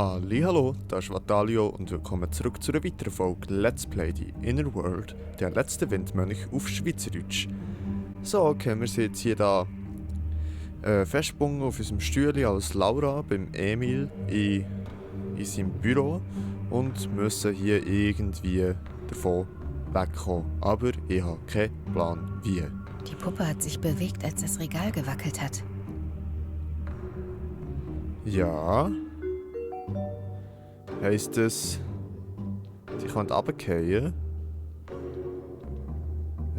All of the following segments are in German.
Hallihallo, das ist Vatalio und willkommen zurück zu einer weiteren Folge Let's Play die Inner World, der letzte Windmönch auf Schweizerdeutsch. So, okay, wir sind jetzt hier da festgebunden auf unserem Stühle als Laura beim Emil in seinem Büro und müssen hier irgendwie davon wegkommen. Aber ich habe keinen Plan wie. Die Puppe hat sich bewegt, als das Regal gewackelt hat. Ja. Heisst das, die kann runterfallen?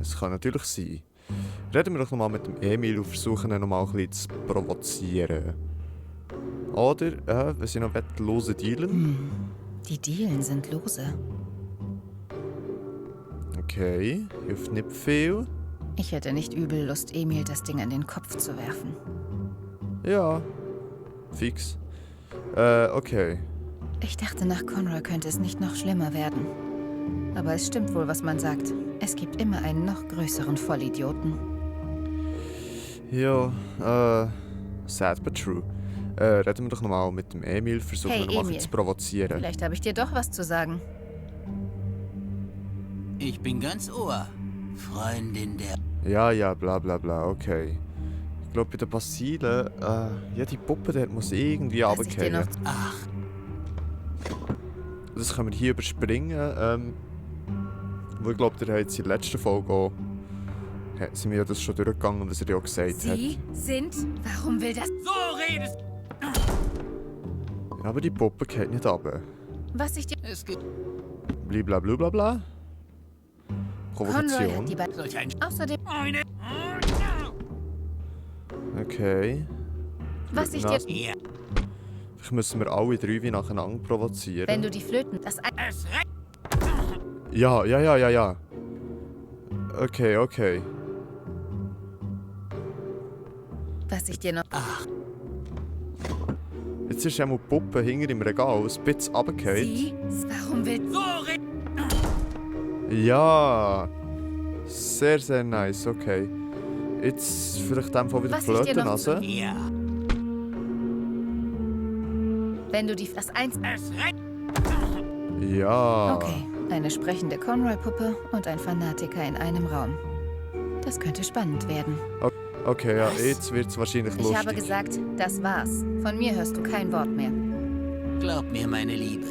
Es kann natürlich sein. Reden wir doch nochmal mit dem Emil und versuchen ihn nochmal ein bisschen zu provozieren. Oder, wenn sie noch lose dealen? Die Dielen sind lose. Okay, hilft nicht viel. Ich hätte nicht übel Lust, Emil das Ding an den Kopf zu werfen. Ja, fix. Okay. Ich dachte, nach Conroy könnte es nicht noch schlimmer werden. Aber es stimmt wohl, was man sagt. Es gibt immer einen noch größeren Vollidioten. Ja, sad but true. Reden wir doch nochmal mit dem Emil, versuchen Hey, wir nochmal Emil. zu provozieren. Vielleicht habe ich dir doch was zu sagen. Ich bin ganz Ohr. Freundin der... Ja, bla bla bla, okay. Ich glaube, bei den Basilen, ja, die Puppe dort muss irgendwie Was ich dir runterfallen. noch... Ach, Das können wir hier überspringen. Wo ich glaube, der hat in der letzten Folge auch, sind wir ja das schon durchgegangen, was er ja auch gesagt hat. Sie sind... Warum will das... so redest... Ja, aber die Puppe geht nicht runter. Was ich dir... Es gibt Blablabla. Conroy Provokation. hat die beiden... solch ein... Außerdem... Eine... Okay. Was ich Na, dir... Ja, Vielleicht müssen wir alle drei wie nacheinander provozieren. Wenn du die Flöten... Das... es reicht. Ja. Okay. Was ich dir noch... Ach, Jetzt ist einmal die Puppe hinter im Regal ein bisschen runtergefallen. Sie... Warum will... so redest... Ja. Sehr, sehr nice, okay. Jetzt vielleicht in dem Fall wieder Was ich dir noch Flötenase. Ja, Wenn du die... Das eins... es reicht. Ja. Okay, eine sprechende Conroy-Puppe und ein Fanatiker in einem Raum. Das könnte spannend werden. Okay, ja, Was? jetzt wird's wahrscheinlich lustig. Ich habe gesagt, das war's. Von mir hörst du kein Wort mehr. Glaub mir, meine Liebe.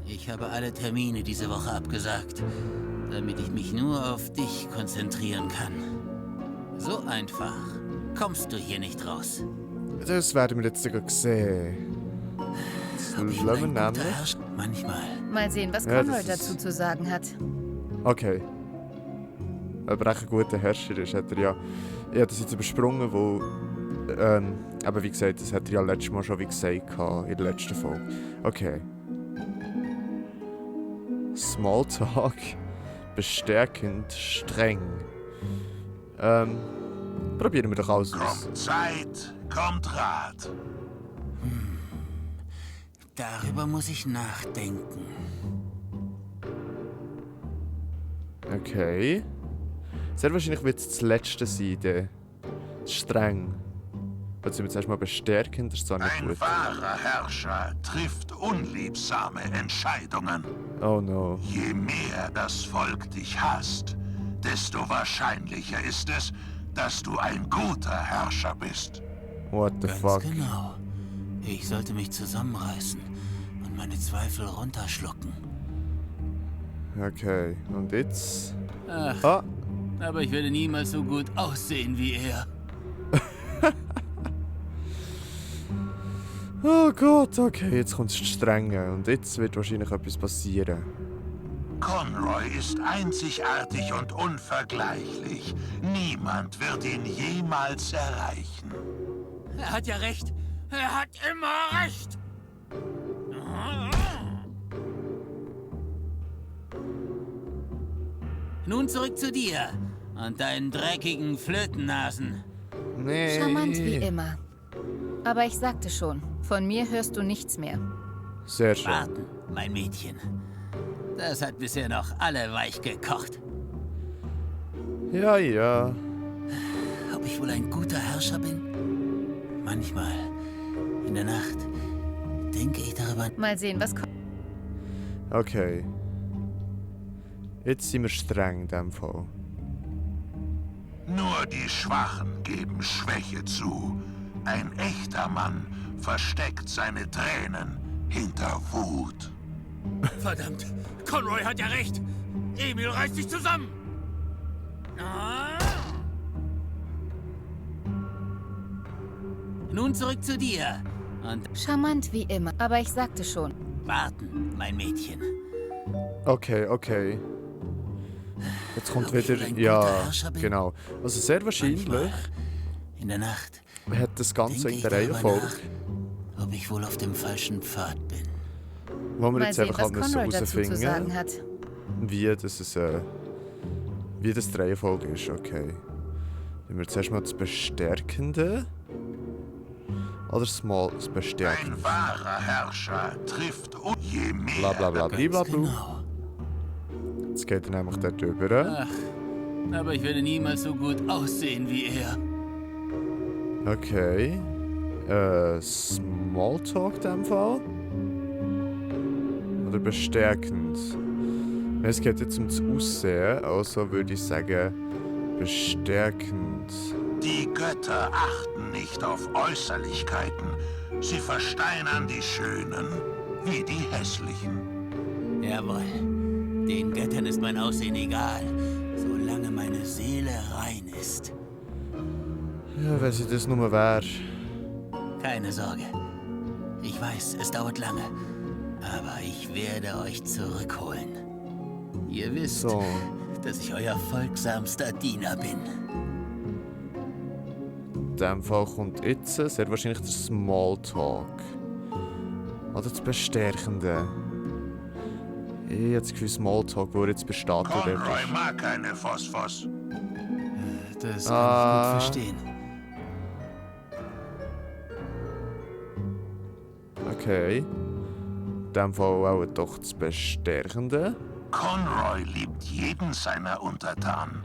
Ich habe alle Termine diese Woche abgesagt, damit ich mich nur auf dich konzentrieren kann. So einfach kommst du hier nicht raus. Das werden wir jetzt sogar sehen. Ob ich Das wohl lassen ein wir guter nämlich. Herrscher... Manchmal. Mal sehen, was Ja, Conroy das ist- dazu zu sagen hat. Okay. Aber echt ein guter Herrscher ist, hat er ja... Ich habe das jetzt übersprungen, weil... aber wie gesagt, das hat er ja letztes Mal schon wie gesagt in der letzten Folge. Okay. Smalltalk. Bestärkend, streng. Probieren wir doch alles aus. Kommt Zeit, kommt Rat. Darüber muss ich nachdenken. Okay. Sehr wahrscheinlich wird es das letzte sein, der streng. Jetzt sind wir zuerst mal bestärkend, das ist zwar nicht Ein gut. wahrer Herrscher trifft unliebsame Entscheidungen. Oh no. Je mehr das Volk dich hasst, desto wahrscheinlicher ist es, dass du ein guter Herrscher bist. What the Ganz fuck? genau. Ich sollte mich zusammenreißen und meine Zweifel runterschlucken. Okay, und jetzt? Ach, Ah, aber ich werde niemals so gut aussehen wie er. oh Gott, okay, jetzt kommt das Strenge und jetzt wird wahrscheinlich etwas passieren. Conroy ist einzigartig und unvergleichlich. Niemand wird ihn jemals erreichen. Er hat ja recht. Er hat immer recht. Nun zurück zu dir und deinen dreckigen Flötennasen. Nee. Charmant wie immer. Aber ich sagte schon, von mir hörst du nichts mehr. Sehr schön. Warten, mein Mädchen. Das hat bisher noch alle weich gekocht. Ja. Ob ich wohl ein guter Herrscher bin? Manchmal, in der Nacht, denke ich darüber. Mal sehen, was kommt. Okay. Jetzt sind wir streng in dem Fall. Nur die Schwachen geben Schwäche zu. Ein echter Mann versteckt seine Tränen hinter Wut. Verdammt, Conroy hat ja recht. Emil reißt sich zusammen. Nun zurück zu dir. Und Charmant wie immer. Aber ich sagte schon. warten, mein Mädchen. Okay, okay. Jetzt kommt Ob ich wieder... wohl ein Ja, guter Herrscher bin? genau. Also sehr wahrscheinlich Manchmal, in der Nacht, hat das Ganze denke in ich der darüber Reihenfolge, nach, ob ich wohl auf dem falschen Pfad bin. wo wir Mal jetzt sehen, einfach was haben müssen Conroy dazu zu herausfinden, sagen hat. wie das die Reihenfolge ist. Okay. Nehmen wir zuerst mal das Bestärkende. Oder das Bestärkende. Ein wahrer Herrscher trifft je mehr. Bla bla bla bla bla. Genau. Jetzt geht er nämlich dort drüber. Ach, aber ich werde niemals so gut aussehen wie er. Okay. Smalltalk in dem Fall? Oder bestärkend? Es geht jetzt ums Aussehen, also würde ich sagen bestärkend. Die Götter achten nicht auf Äußerlichkeiten. Sie versteinern die Schönen wie die Hässlichen. Jawohl. Den Göttern ist mein Aussehen egal, solange meine Seele rein ist. Ja, wenn sie das nur wäre. Keine Sorge. Ich weiß, es dauert lange, aber ich werde euch zurückholen. Ihr wisst, So. dass ich euer folgsamster Diener bin. In dem Fall kommt jetzt sehr wahrscheinlich der Smalltalk. Oder das Bestärkende. Ich habe das Gefühl, Smalltalk, wo er jetzt bei Statue dort Conroy ist. mag keine Phosphos. Das Ah. kann ich gut verstehen. Okay. In dem Fall auch doch das Bestärkende. Conroy liebt jeden seiner Untertanen.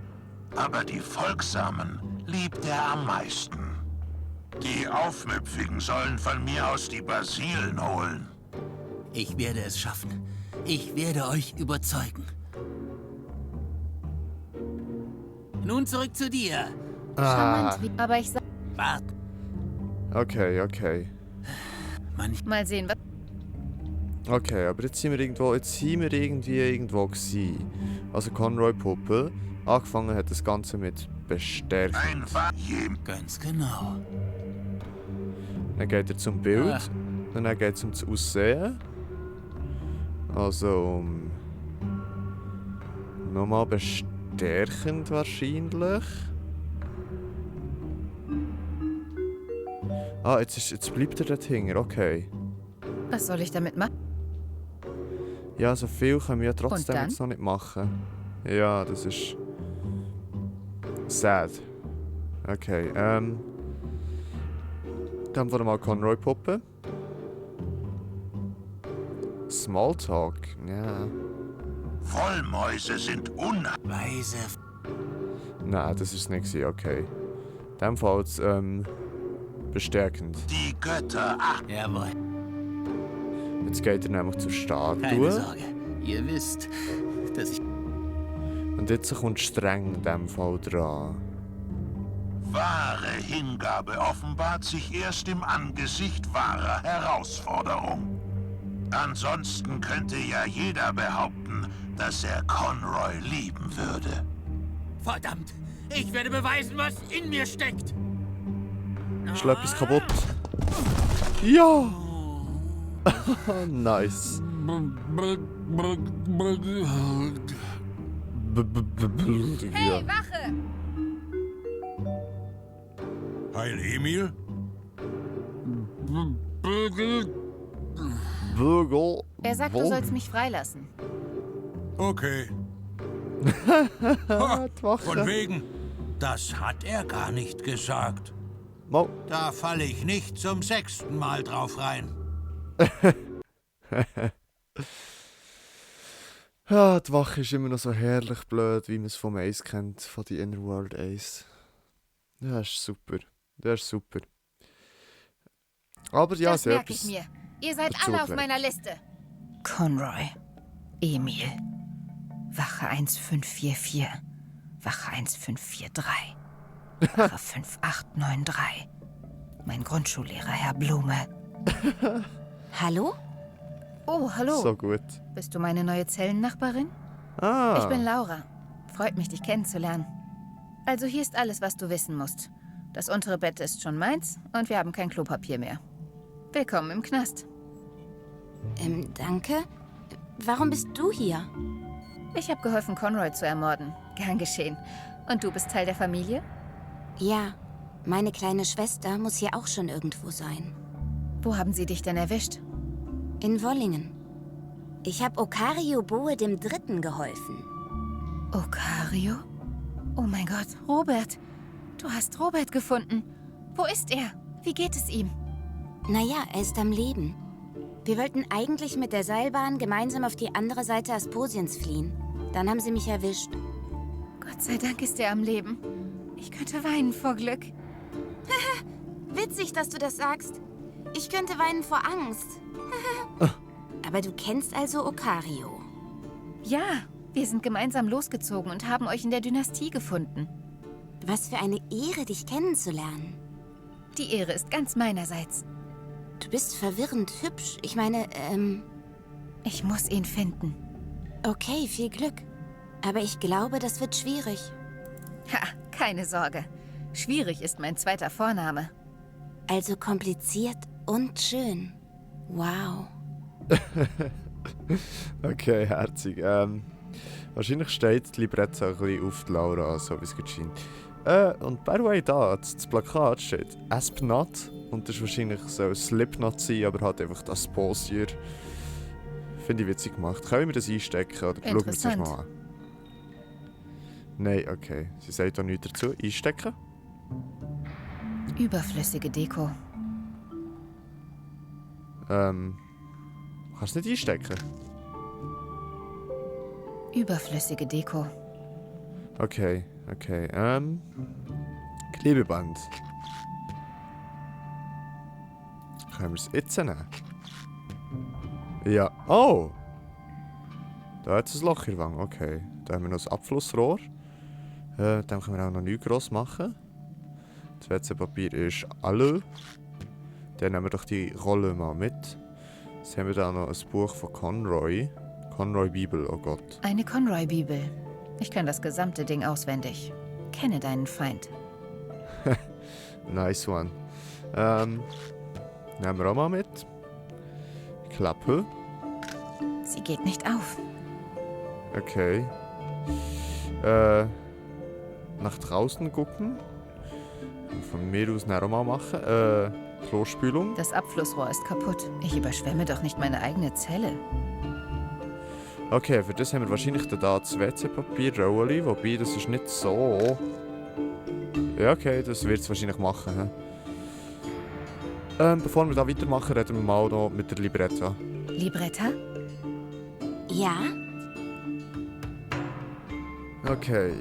Aber die Folgsamen liebt er am meisten. Die Aufmüpfigen sollen von mir aus die Basilen holen. Ich werde es schaffen. Ich werde euch überzeugen. Nun zurück zu dir. Charmant wie... Aber ich sag... Warten. Okay, okay. Mal sehen, was... Okay, aber jetzt sind wir irgendwo gewesen. Also Conroy Puppe. Angefangen hat das Ganze mit Bestärken. Ein Ganz genau. Dann geht er zum Bild. Ah. Und dann geht es um das Aussehen. Also nochmal bestärkend wahrscheinlich. Ah, jetzt bleibt er dort hinten, okay. Was soll ich damit machen? Ja, so viel können wir ja Und trotzdem dann? jetzt noch nicht machen. Ja, das ist... sad. Okay, dann wollen wir mal Conroy Puppe. Smalltalk, ja. Wollmäuse sind Weise. Nein, das ist nicht gewesen, okay. In dem Fall jetzt, bestärkend. Die Götter achten. Jawohl. Jetzt geht er nämlich zur Keine Statue. Sorge. Ihr wisst, dass ich... Und jetzt kommt streng in dem Fall dran. Wahre Hingabe offenbart sich erst im Angesicht wahrer Herausforderung. Ansonsten könnte ja jeder behaupten, dass er Conroy lieben würde. Verdammt! Ich werde beweisen, was in mir steckt! Ist etwas kaputt? Ja! Nice. Hey, Ja. Wache! Heil Emil? Bürgel. Er sagt, du sollst mich freilassen. Okay, Die Wache. von wegen. Das hat er gar nicht gesagt. Mal. Da falle ich nicht zum 6. Mal drauf rein. Ja, die Wache ist immer noch so herrlich blöd, wie man es vom Ace kennt, von die Innerworld Ace. Das ist super. Das ist super. Aber ja, das sehr merke ich etwas. mir. Ihr seid Dazu alle auf gleich. meiner Liste. Conroy. Emil. Wache 1544. Wache 1543. Wache 5893. Mein Grundschullehrer, Herr Blume. Hallo? Oh, hallo. So gut. Bist du meine neue Zellennachbarin? Ah. Ich bin Laura. Freut mich, dich kennenzulernen. Also hier ist alles, was du wissen musst. Das untere Bett ist schon meins und wir haben kein Klopapier mehr. Willkommen im Knast. Danke. Warum bist du hier? Ich habe geholfen, Conroy zu ermorden. Gern geschehen. Und du bist Teil der Familie? Ja, meine kleine Schwester muss hier auch schon irgendwo sein. Wo haben sie dich denn erwischt? In Wollingen. Ich habe Okario Boe dem Dritten geholfen. Okario? Oh mein Gott, Robert. Du hast Robert gefunden. Wo ist er? Wie geht es ihm? Naja, er ist am Leben. Wir wollten eigentlich mit der Seilbahn gemeinsam auf die andere Seite Asposiens fliehen. Dann haben sie mich erwischt. Gott sei Dank ist er am Leben. Ich könnte weinen vor Glück. Witzig, dass du das sagst. Ich könnte weinen vor Angst. Aber du kennst also Okario. Ja, wir sind gemeinsam losgezogen und haben euch in der Dynastie gefunden. Was für eine Ehre, dich kennenzulernen. Die Ehre ist ganz meinerseits. Du bist verwirrend hübsch. Ich meine, Ich muss ihn finden. okay, viel Glück. Aber ich glaube, das wird schwierig. Ha, keine Sorge. Schwierig ist mein zweiter Vorname. Also kompliziert und schön. Wow. Okay, herzig. Wahrscheinlich steht die Libretta ein bisschen auf die Laura, so wie es gerade scheint. Und by the way, das Plakat steht Aspnot. Und das ist wahrscheinlich so ein Slipknot sein, aber halt einfach das Posier. Finde ich witzig gemacht. Können wir das einstecken oder schauen wir es erst mal an? Nein, okay. Sie sagt auch nichts dazu. Einstecken? Überflüssige Deko. Kannst du nicht einstecken? Überflüssige Deko. Okay. Klebeband. Können wir es jetzt nehmen? Ja. Oh! Da hat es ein Loch in der Wange. Okay. Da haben wir noch das Abflussrohr. Dann können wir auch noch nichts gross machen. Das WC-Papier ist alle. Dann nehmen wir doch die Rolle mal mit. Jetzt haben wir da noch ein Buch von Conroy. Conroy Bibel, oh Gott. Eine Conroy-Bibel. Ich kann das gesamte Ding auswendig. Kenne deinen Feind. Nice one. Nehmen wir auch mal mit. Klappe. Sie geht nicht auf. Okay. Nach draußen gucken. Von mir aus auch mal machen. Klospülung. Das Abflussrohr ist kaputt. Ich überschwemme doch nicht meine eigene Zelle. Okay, für das haben wir wahrscheinlich da das WC-Papier-Rolli, wobei das ist nicht so... Ja, okay, das wird es wahrscheinlich machen. Bevor wir da weitermachen, reden wir mal noch mit der Libretta. Libretta? Ja? Okay,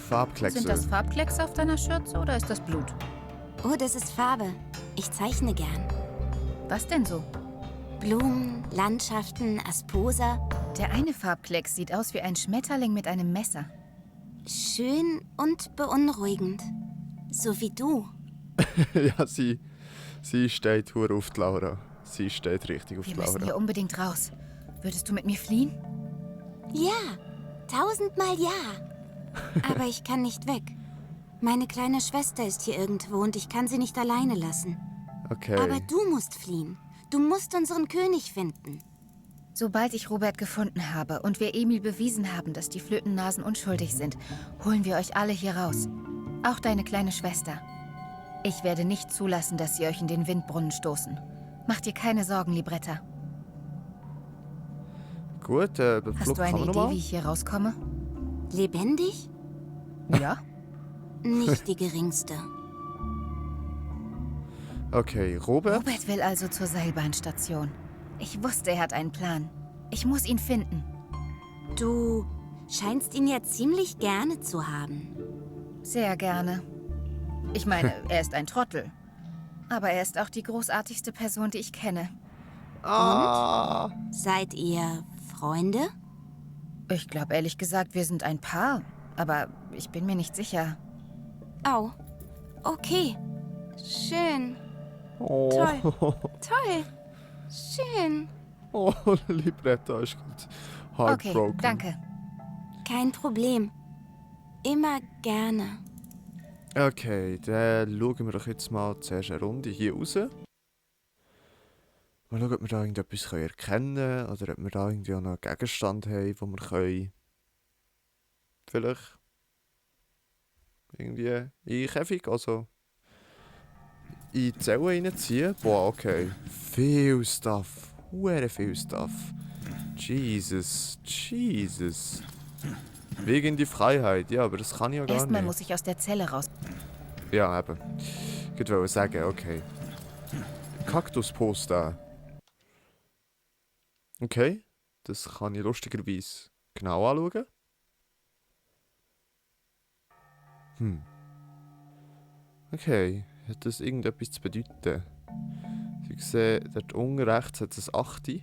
Farbkleckse. Sind das Farbklecks auf deiner Schürze oder ist das Blut? Oh, das ist Farbe. Ich zeichne gern. Was denn so? Blumen, Landschaften, Asposa. Der eine Farbklecks sieht aus wie ein Schmetterling mit einem Messer. Schön und beunruhigend. So wie du. Ja, sie steht hure auf die Laura. Sie steht richtig auf die Wir müssen Laura. hier unbedingt raus. Würdest du mit mir fliehen? Ja, 1000-mal ja. Aber ich kann nicht weg. Meine kleine Schwester ist hier irgendwo und ich kann sie nicht alleine lassen. Okay. Aber du musst fliehen. Du musst unseren König finden. Sobald ich Robert gefunden habe und wir Emil bewiesen haben, dass die Flötennasen unschuldig sind, holen wir euch alle hier raus. Auch deine kleine Schwester. Ich werde nicht zulassen, dass sie euch in den Windbrunnen stoßen. Macht dir keine Sorgen, Libretta. Gut, Hast du eine Idee, wie ich hier rauskomme? Lebendig? Ja? Nicht die geringste. Okay, Robert. Robert will also zur Seilbahnstation. Ich wusste, er hat einen Plan. Ich muss ihn finden. Du scheinst ihn ja ziemlich gerne zu haben. Sehr gerne. Ich meine, er ist ein Trottel. Aber er ist auch die großartigste Person, die ich kenne. Ah! Seid ihr Freunde? Ich glaube ehrlich gesagt, wir sind ein Paar. Aber ich bin mir nicht sicher. Au. Okay. Schön. Oh. Toll. Toll. Schön. Oh, Libretta ist gut. Okay, Heartbroken. danke. Kein Problem. Immer gerne. Okay, dann schauen wir doch jetzt mal zuerst eine Runde hier raus. Mal schauen, ob wir da irgendetwas erkennen können oder ob wir da irgendwie auch noch einen Gegenstand haben, wo wir können vielleicht irgendwie in den Käfig, also in die Zelle reinziehen. Boah, okay. Viel Stuff. Huere viel Stuff. Jesus. Wegen die Freiheit. Ja, aber das kann ich ja gar Erstmal nicht. muss ich aus der Zelle raus. Ja, eben. Ich wollte sagen, okay. Kaktusposter. Okay. Das kann ich lustigerweise genau anschauen. Okay. Hat das irgendetwas zu bedeuten? Sie sehen, dort unten rechts hat es ein 8.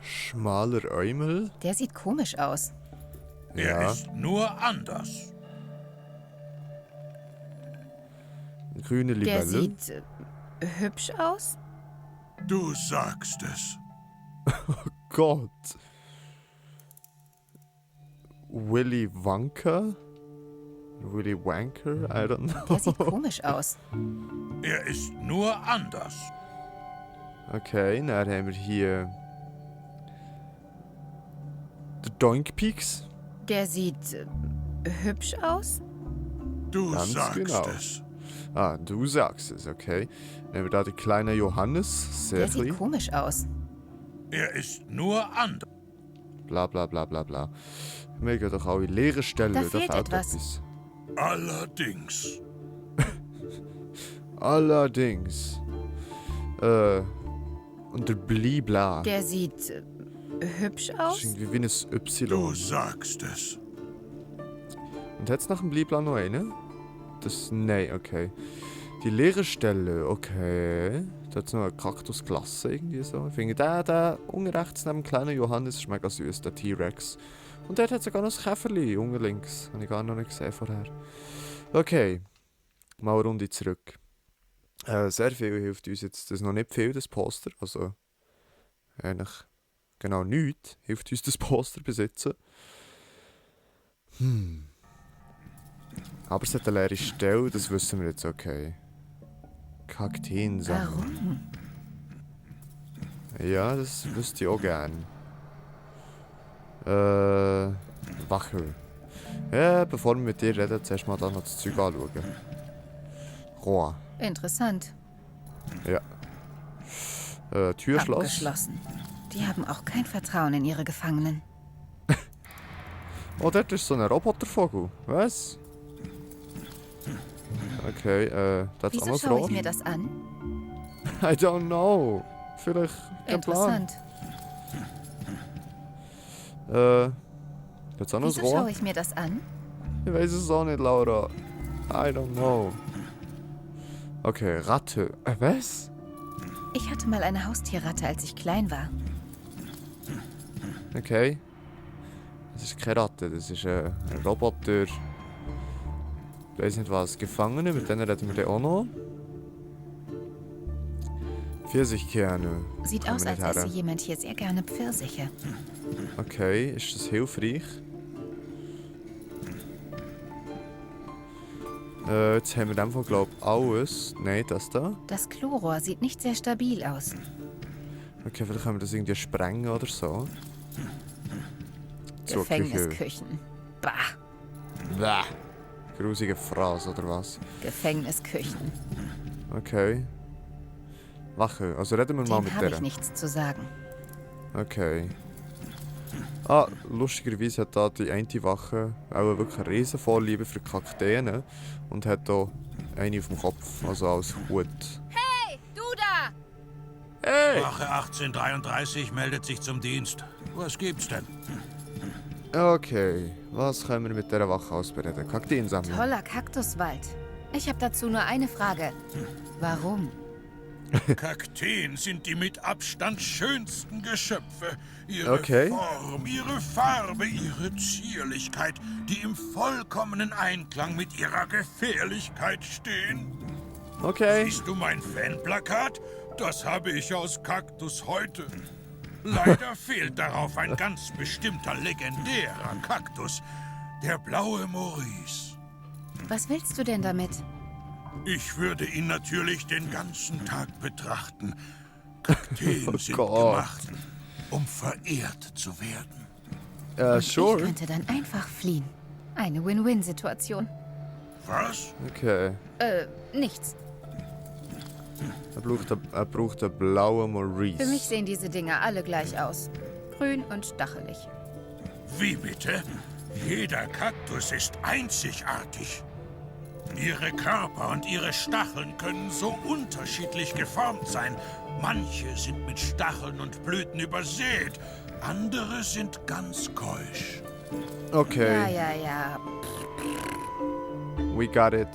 Schmaler Äumel. Der sieht komisch aus. Er Ja. ist nur anders. Grüne Der Libelle. sieht hübsch aus. Du sagst es. Gott. Willy Wonka? Willy Wanker? I don't know. Der sieht komisch aus. Er ist nur anders. Okay, dann haben wir hier der Doink Peaks. Der sieht hübsch aus. Du Ganz sagst genau. es. Ah, du sagst es, okay. Dann haben wir da den kleinen Johannes. Sehr Der sieht klein. komisch aus. Er ist nur anders. Bla bla bla bla bla. Wir gehen doch auch in leere Stellen. Da fehlt etwas. Allerdings. Allerdings. Und der Blibla. Der sieht hübsch Das aus. ist irgendwie wie ein Y. Du sagst es. Und hat es nach dem Blibla noch einen? Das. Nein, okay. Die leere Stelle, okay. Da hat es noch eine Kaktusklasse irgendwie so. Ich finde, der unten rechts neben dem kleinen Johannes ist mega süß, der T-Rex. Und dort hat sogar noch ein Käferli, unten links. Habe ich gar noch nicht gesehen vorher. Okay. Mal eine Runde zurück. Sehr viel hilft uns jetzt. Das ist noch nicht viel, das Poster. Also, eigentlich genau nichts hilft uns das Poster besitzen. Aber es hat eine leere Stelle, das wissen wir jetzt, okay. Kakteen sammeln. Warum? Ja, das wüsste ich auch gern. Wacher. Ja, bevor wir mit dir reden, zuerst mal da noch das Zeug anschauen. Roa. Interessant. Ja. Türschloss. Abgeschlossen. Die haben auch kein Vertrauen in ihre Gefangenen. Oh, dort ist so ein Robotervogel. Was? Okay, das ist auch Wieso noch schaue ich Rohr. mir das an? I don't know. Vielleicht kein Plan. Interessant. Jetzt auch noch das Wieso Rohr. schaue ich mir das an? Ich weiß es auch nicht, Laura. I don't know. Okay, Ratte. Was? Ich hatte mal eine Haustierratte, als ich klein war. Okay. Das ist keine Ratte, das ist ein Roboter. Ich weiß nicht was. Gefangene, mit denen reden wir dann auch noch. Pfirsichkerne. Sieht Kommen aus, wir als nicht her. esse jemand hier sehr gerne Pfirsiche. Okay, ist das hilfreich? Jetzt haben wir in dem Fall, glaube ich, alles. Nein, das da. Das Klorohr sieht nicht sehr stabil aus. Okay, vielleicht können wir das irgendwie sprengen oder so. Zur Küche. Gefängnisküchen. Bah, Bäh. Grusige Phrase oder was? Gefängnisküchen. Okay. Wache, also reden wir mal Dem mit habe ich der. nichts zu sagen. Okay. Ah, lustigerweise hat da die eine Wache auch wirklich eine riesen Vorliebe für Kakteen und hat da eine auf dem Kopf, also als Hut. Hey, du da! Hey! Wache 1833 meldet sich zum Dienst. Was gibt's denn? Okay, was können wir mit dieser Wache ausbereden? Kakteen sammeln. Toller Kaktuswald. Ich habe dazu nur eine Frage. Warum? Kakteen sind die mit Abstand schönsten Geschöpfe. Ihre Okay. Form, ihre Farbe, ihre Zierlichkeit, die im vollkommenen Einklang mit ihrer Gefährlichkeit stehen. Okay. Siehst du mein Fanplakat? Das habe ich aus Kaktus heute. Leider fehlt darauf ein ganz bestimmter legendärer Kaktus, der blaue Maurice. Was willst du denn damit? Ich würde ihn natürlich den ganzen Tag betrachten. Kakteen Oh sind Gott. gemacht, um verehrt zu werden. Ich Sure. könnte dann einfach fliehen. Eine Win-Win-Situation. Was? Okay. Nichts. Er braucht einen blauen Maurice. Für mich sehen diese Dinger alle gleich aus. Grün und stachelig. Wie bitte? Jeder Kaktus ist einzigartig. Ihre Körper und ihre Stacheln können so unterschiedlich geformt sein. Manche sind mit Stacheln und Blüten übersät, andere sind ganz keusch. Okay, Ja. we got it.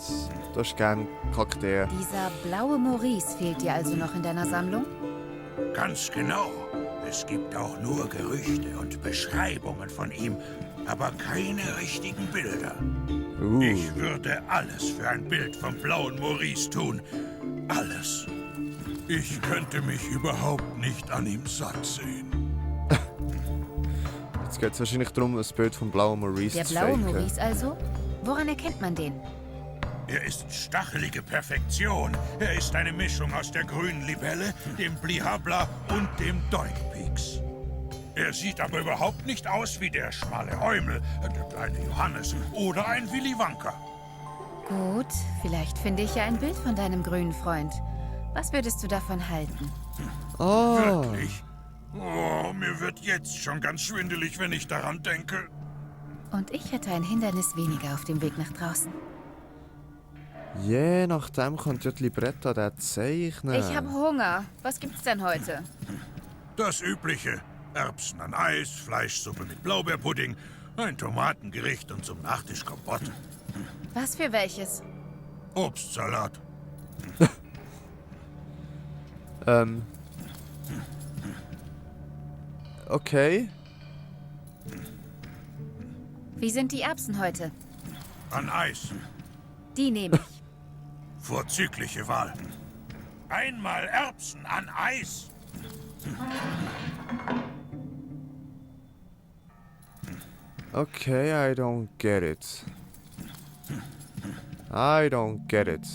Du hast gern Kakteen. Dieser blaue Maurice fehlt dir also noch in deiner Sammlung? Ganz genau. Es gibt auch nur Gerüchte und Beschreibungen von ihm, aber keine richtigen Bilder. Ich würde alles für ein Bild vom blauen Maurice tun. Alles. Ich könnte mich überhaupt nicht an ihm satt sehen. Jetzt geht es wahrscheinlich darum, ein Bild vom blauen Maurice Der zu blaue faken. Maurice also? Woran erkennt man den? Er ist stachelige Perfektion. Er ist eine Mischung aus der grünen Libelle, dem Blihabla und dem Deukpix. Er sieht aber überhaupt nicht aus wie der schmale Eumel, der kleine Johannes oder ein Willy Wanka. Gut, vielleicht finde ich ja ein Bild von deinem grünen Freund. Was würdest du davon halten? Wirklich? Oh, mir wird jetzt schon ganz schwindelig, wenn ich daran denke. Und ich hätte ein Hindernis weniger auf dem Weg nach draußen. Je nachdem könnte ja die Libretta den zeichnen. Ich habe Hunger. Was gibt's denn heute? Das Übliche. Erbsen an Eis, Fleischsuppe mit Blaubeerpudding, ein Tomatengericht und zum Nachtisch Kompott. Was für welches? Obstsalat. Okay. Wie sind die Erbsen heute? An Eis. Die nehme ich. Vorzügliche Wahl. Einmal Erbsen an Eis. Okay, I don't get it. I don't get it.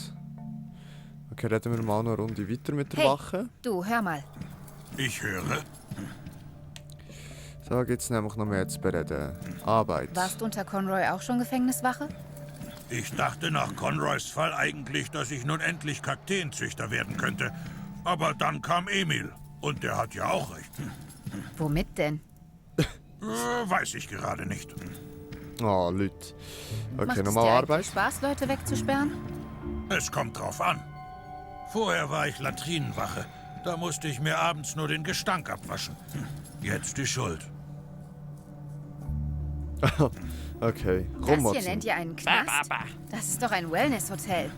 Okay, reden wir mal noch eine Runde weiter mit der Hey, Wache. du, hör mal. Ich höre. So gibt's nämlich noch mehr zu bereden. Arbeit. Warst du unter Conroy auch schon Gefängniswache? Ich dachte nach Conroys Fall eigentlich, dass ich nun endlich Kakteenzüchter werden könnte. Aber dann kam Emil. Und der hat ja auch recht. Womit denn? Weiß ich gerade nicht. Oh, Leute. Macht Okay, es nochmal dir Arbeit. eigentlich Spaß, Leute wegzusperren? Es kommt drauf an. Vorher war ich Latrinenwache. Da musste ich mir abends nur den Gestank abwaschen. Jetzt die Schuld. Okay, Das hier rummotzen. nennt ihr einen Knast? Das ist doch ein Wellness-Hotel.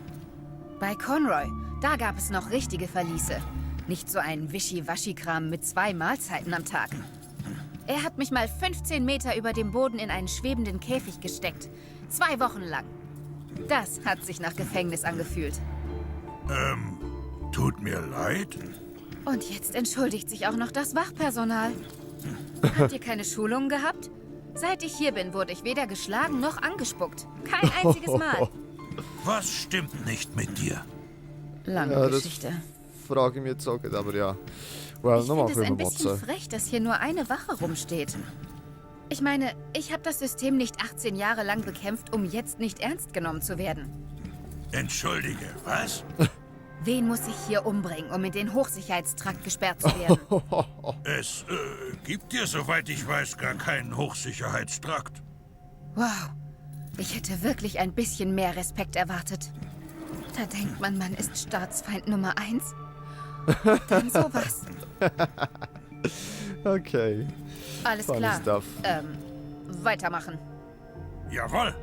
Bei Conroy, da gab es noch richtige Verliese. Nicht so ein Wischi-Waschi-Kram mit 2 Mahlzeiten am Tag. Er hat mich mal 15 Meter über dem Boden in einen schwebenden Käfig gesteckt. 2 Wochen lang. Das hat sich nach Gefängnis angefühlt. Tut mir leid. Und jetzt entschuldigt sich auch noch das Wachpersonal. Habt ihr keine Schulungen gehabt? Seit ich hier bin, wurde ich weder geschlagen noch angespuckt. Kein einziges Mal. Was stimmt nicht mit dir? Lange Ja, das Geschichte. frage ich mich jetzt auch, aber ja. Well, Ich nochmal finde es für ein bisschen Motzen. frech, dass hier nur eine Wache rumsteht. Ich meine, ich habe das System nicht 18 Jahre lang bekämpft, um jetzt nicht ernst genommen zu werden. Entschuldige, was? Wen muss ich hier umbringen, um in den Hochsicherheitstrakt gesperrt zu werden? Es gibt hier, soweit ich weiß, gar keinen Hochsicherheitstrakt. Wow, ich hätte wirklich ein bisschen mehr Respekt erwartet. Da denkt man, man ist Staatsfeind Nummer 1. Und dann sowas. Okay. Alles Funny klar. stuff. Weitermachen. Jawohl.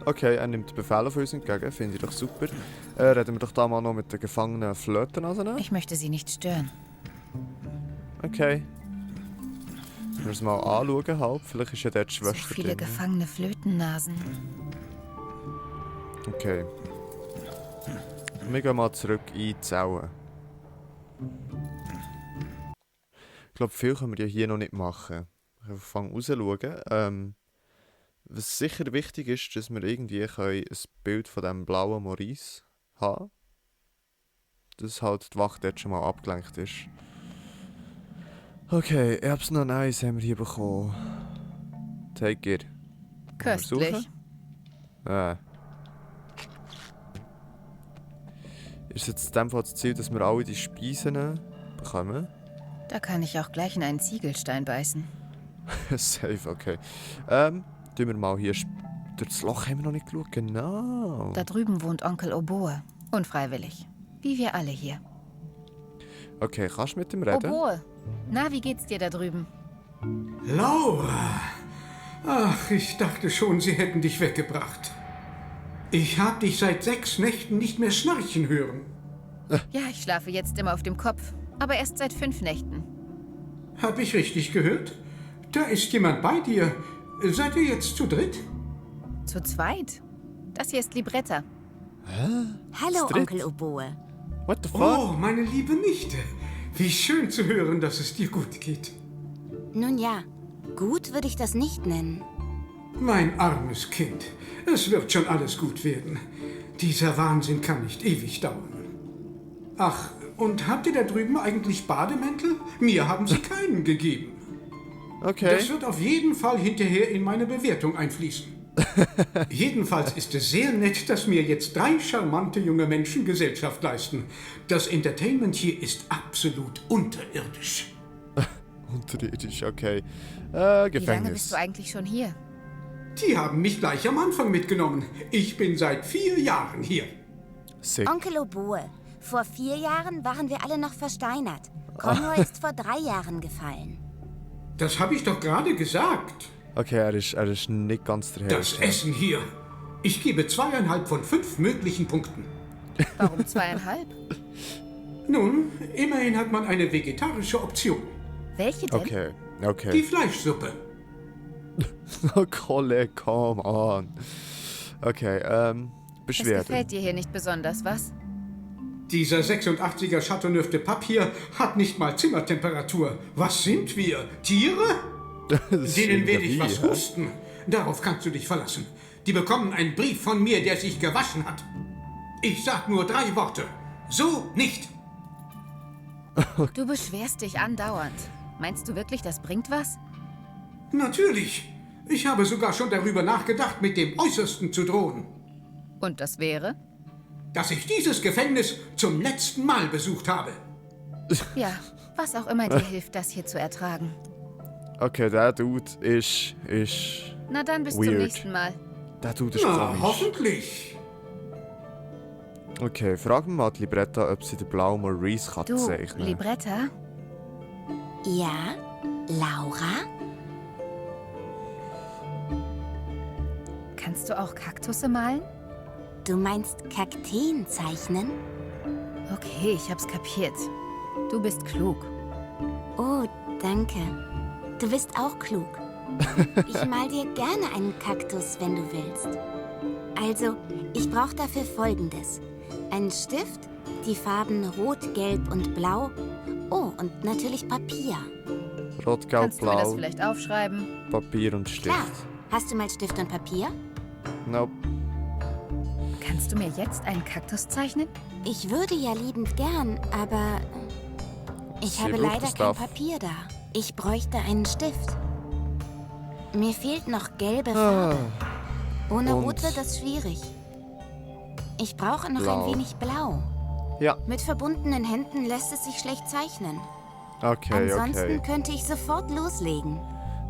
Okay, er nimmt Befehle von uns entgegen, finde ich doch super. Reden wir doch da mal noch mit den gefangenen Flötennasen. Ich möchte sie nicht stören. Okay. Wenn wir es mal anschauen, halt. Vielleicht ist ja dort die So Schwester viele drin. gefangene Flötennasen. Okay. Wir gehen mal zurück in die Zelle. Ich glaube, viel können wir ja hier noch nicht machen. Ich fange raus zu schauen. Was sicher wichtig ist, dass wir irgendwie ein Bild von diesem blauen Maurice haben. Dass halt die Wache dort schon mal abgelenkt ist. Okay, Erbsen Eis haben wir hier bekommen. Take it. Köstlich. Ist jetzt in dem Fall das Ziel, dass wir alle die Speisen bekommen? Da kann ich auch gleich in einen Ziegelstein beißen. Safe, okay. Tun wir mal hier... Durch das Loch haben wir noch nicht geschaut. Genau. Da drüben wohnt Onkel Oboe. Unfreiwillig. Wie wir alle hier. Okay, kannst du mit ihm reden? Oboe! Na, wie geht's dir da drüben? Laura! Ach, ich dachte schon, sie hätten dich weggebracht. Ich hab dich seit 6 Nächten nicht mehr schnarchen hören. Ja, ich schlafe jetzt immer auf dem Kopf. Aber erst seit 5 Nächten. Hab ich richtig gehört? Da ist jemand bei dir. Seid ihr jetzt zu dritt? Zu zweit? Das hier ist Libretta. Hallo, Dritt. Onkel Oboe. What the fuck? Oh, meine liebe Nichte. Wie schön zu hören, dass es dir gut geht. Nun ja, gut würde ich das nicht nennen. Mein armes Kind. Es wird schon alles gut werden. Dieser Wahnsinn kann nicht ewig dauern. Ach, und habt ihr da drüben eigentlich Bademäntel? Mir haben sie keinen gegeben. Okay. Das wird auf jeden Fall hinterher in meine Bewertung einfließen. Jedenfalls ist es sehr nett, dass mir jetzt 3 charmante junge Menschen Gesellschaft leisten. Das Entertainment hier ist absolut unterirdisch. Unterirdisch, okay. Wie lange bist Gefängnis. du eigentlich schon hier? Die haben mich gleich am Anfang mitgenommen. Ich bin seit 4 Jahren hier. Sick. Onkel Oboe, vor 4 Jahren waren wir alle noch versteinert. Conroy ist vor 3 Jahren gefallen. Das habe ich doch gerade gesagt. Okay, er ist nicht ganz der Das Herrscher. Essen hier. Ich gebe 2,5 von 5 möglichen Punkten. Warum 2,5? Nun, immerhin hat man eine vegetarische Option. Welche denn? Okay, Die okay. Fleischsuppe. Oh, Kolle, come on. Okay, Es Beschwerden. gefällt dir hier nicht besonders, was? Dieser 86er Chateauneuf de Pape hier hat nicht mal Zimmertemperatur. Was sind wir? Tiere? Denen werde ich was husten. Darauf kannst du dich verlassen. Die bekommen einen Brief von mir, der sich gewaschen hat. Ich sag nur 3 Worte. So nicht. Du beschwerst dich andauernd. Meinst du wirklich, das bringt was? Natürlich. Ich habe sogar schon darüber nachgedacht, mit dem Äußersten zu drohen. Und das wäre? Dass ich dieses Gefängnis zum letzten Mal besucht habe. Ja, was auch immer dir hilft, das hier zu ertragen. Okay, der Dude ist Na dann bis zum Weird. nächsten Mal. der Dude ist Na, komisch. hoffentlich. Okay, fragen wir mal die Libretta, ob sie den blauen Maurice kann Du, zeichnen. Libretta? Ja, Laura? Kannst du auch Kaktusse malen? Du meinst Kakteen zeichnen? Okay, ich hab's kapiert. Du bist klug. Oh, danke. Du bist auch klug. Ich mal dir gerne einen Kaktus, wenn du willst. Also, ich brauche dafür Folgendes. Einen Stift, die Farben Rot, Gelb und Blau. Oh, und natürlich Papier. Rot, Gelb, Kannst du mir das Blau, vielleicht aufschreiben? Papier und Stift. Klar. Hast du mal Stift und Papier? Nope. Kannst du mir jetzt einen Kaktus zeichnen? Ich würde ja liebend gern, aber ich Sie habe braucht leider das kein Stuff. Papier da. Ich bräuchte einen Stift. Mir fehlt noch gelbe Farbe. Ohne und- Rot wird das schwierig. Ich brauche noch Blau. ein wenig Blau. Ja, Mit verbundenen Händen lässt es sich schlecht zeichnen. okay, Ansonsten okay. könnte ich sofort loslegen.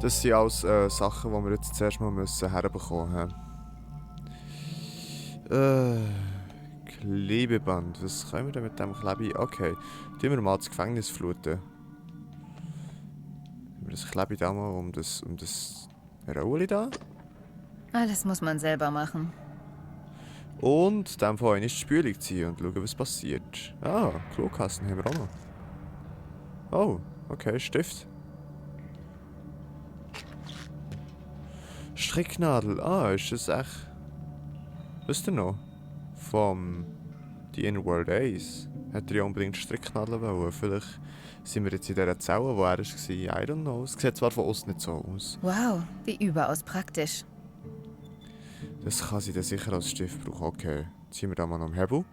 Das sind alles Sachen, die wir jetzt zuerst mal müssen herbekommen haben. Klebeband. Was können wir denn mit dem Klebe? Okay, tun wir mal das Gefängnis fluten. Tun wir das Klebe da mal um das Rolli da? Alles muss man selber machen. Und in dem Fall eine Spülung ziehen und schauen, was passiert. Ah, Klokasten haben wir auch noch. Oh, okay, Stift. Stricknadel, ist das echt... Wisst ihr noch? Vom... Die Inner-World Ace. Hat er ja unbedingt Stricknadeln wollen. Vielleicht sind wir jetzt in dieser Zelle, wo er war. I don't know. Es sieht zwar von außen nicht so aus. Wow, wie überaus praktisch. Das kann sie dann sicher als Stift brauchen. Okay, ziehen wir da mal noch am Hebel.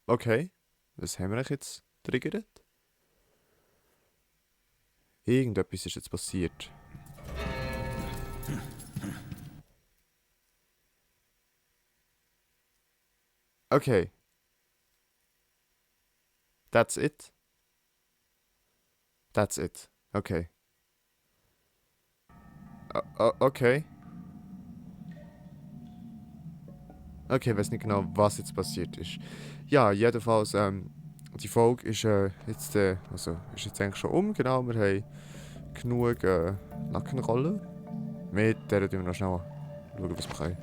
Okay. Was haben wir eigentlich jetzt triggert? Irgendetwas ist jetzt passiert. Okay. That's it. That's it. Okay. Okay. Okay, ich weiß nicht genau, was jetzt passiert ist. Ja, jedenfalls, die Folge ist jetzt eigentlich schon um. Genau, wir haben genug Nackenrollen. Mit der tun wir noch schnell schauen, was wir können.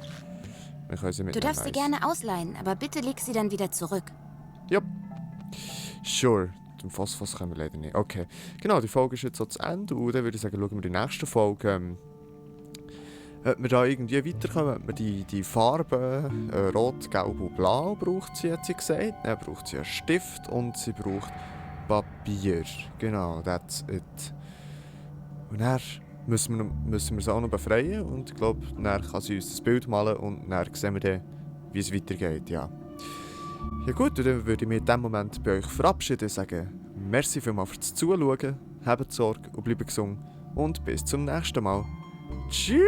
Wir können sie Du mitnehmen. darfst sie gerne ausleihen, aber bitte leg sie dann wieder zurück. Ja. Sure. Den Phosphos können wir leider nicht. Okay. Genau, die Folge ist jetzt so zu Ende. Und dann würde ich sagen, schauen wir die nächste Folge. Ob wir da irgendwie weiterkommen, ob wir die Farben Rot, Gelb und Blau braucht sie, hat sie gesagt. Dann braucht sie einen Stift und sie braucht Papier. Genau, that's it. Und dann müssen wir sie auch noch befreien. Und ich glaube, dann kann sie uns das Bild malen und dann sehen wir dann, wie es weitergeht. Ja. Ja gut, dann würde ich mich in diesem Moment bei euch verabschieden und sagen, merci vielmals fürs Zuschauen, habt Sorge und bleibt gesund und bis zum nächsten Mal. Tschüss!